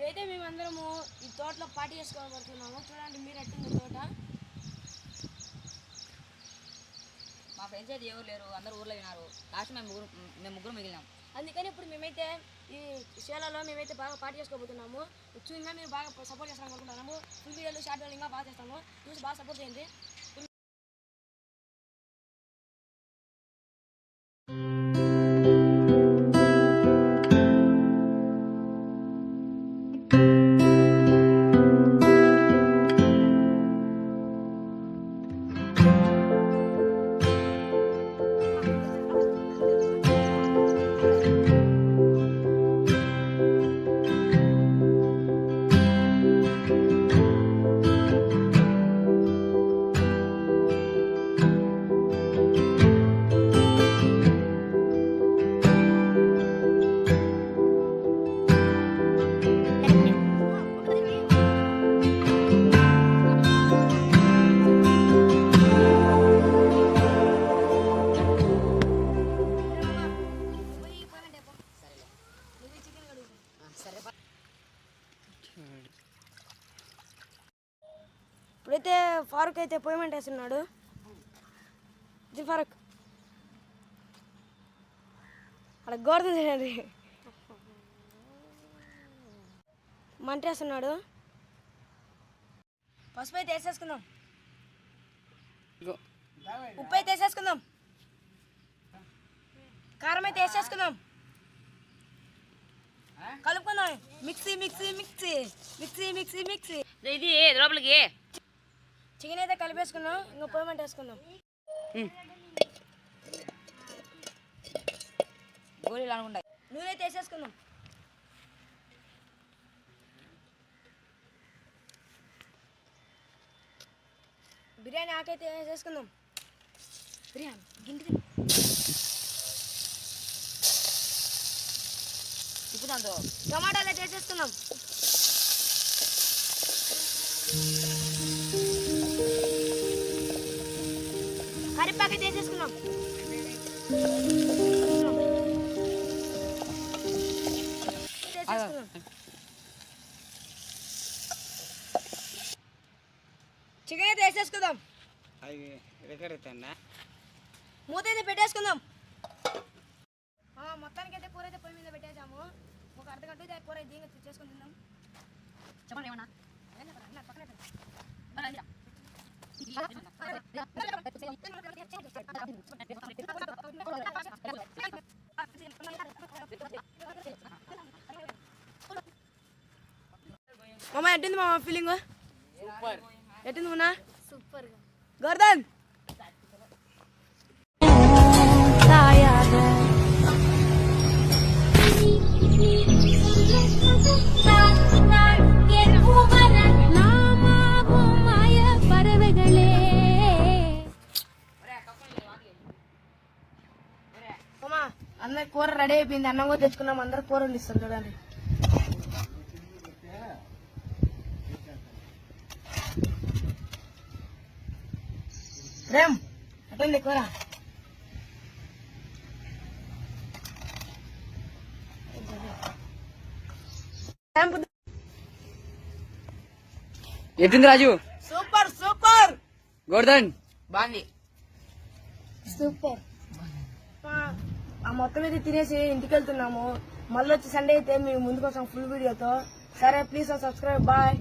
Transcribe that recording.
ఇప్పుడైతే మేమందరము ఈ తోటలో పార్టీ చేసుకోబడుతున్నాము. చూడండి మీరు ఎట్టుంది తోట. మా ఫ్రెండ్స్ అయితే ఎవరు లేరు, అందరూ ఊర్లో వినారు. లాస్ట్ మేము ముగ్గురు మిగిలినాం. అందుకని ఇప్పుడు మేమైతే ఈ షేలలో మేమైతే బాగా పార్టీ చేసుకోబోతున్నాము. ఇంకా మీరు బాగా సపోర్ట్ చేస్తాను అనుకుంటున్నాము. ఫుల్ వీడియోలు షార్ట్ వీడియోలు ఇంకా బాగా చేస్తాము. చూసి బాగా సపోర్ట్ చేయండి. ఇప్పుడైతే ఫారూక్ అయితే పోయమంటేస్తున్నాడు. ఇది ఫారూక్ అక్కడ గోడతో తినేది మంటేస్తున్నాడు. పసుపు అయితే వేసేసుకుందాం, ఉప్పు అయితే వేసేసుకుందాం, కారం అయితే వేసేసుకుందాం, కలుపుకుందాం. Mixie mixie mixie mixie mixie mixie. ఇది లోపలికి చికెన్ అయితే కలిపేసుకున్నాం. ఇంకా పోయమంట వేసుకుందాం. గోళీలు అనుకుంటాయి. నూనె అయితే వేసేసుకుందాం. బిర్యానీ ఆకైతే వేసేసుకుందాం. బిర్యానీ గింటి ఇప్పుడు దాంతో టమాటాలు అయితే వేసేసుకుందాం. కరివేపాకు అయితే వేసేసుకుందాం. చికెన్ అయితే వేసేసుకుందాం. మూత అయితే పెట్టేసుకుందాం. మొత్తానికి అయితే కూర అయితే పొయ్యి మీద పెట్టేసాము. ఒక అర్ధగంట అయితే కూర అయితే దీంగా చేసుకొని తిందాం. చెప్పండి ఏమన్నా మామ ఎట్టింది మామ ఫీలింగ్? సూపర్. ఎట్టింది మొన్న? సూపర్. గోర్ధన్ అందరు కూర రెడీ అయిపోయింది. అన్నం కూడా తెచ్చుకున్నాం. అందరు కూర వండిస్తారు చూడండి. ప్రేమ్ అటండి కూర. ఎట్టింది రాజు? Super super. గోర్ధన్ బాగుంది. సూపర్. మొత్తం అయితే తినేసి ఇంటికి వెళ్తున్నాము. మళ్ళీ వచ్చి సండే అయితే మేము ముందుకు వస్తాం ఫుల్ వీడియోతో. సరే ప్లీజ్ సబ్స్క్రైబ్. బాయ్.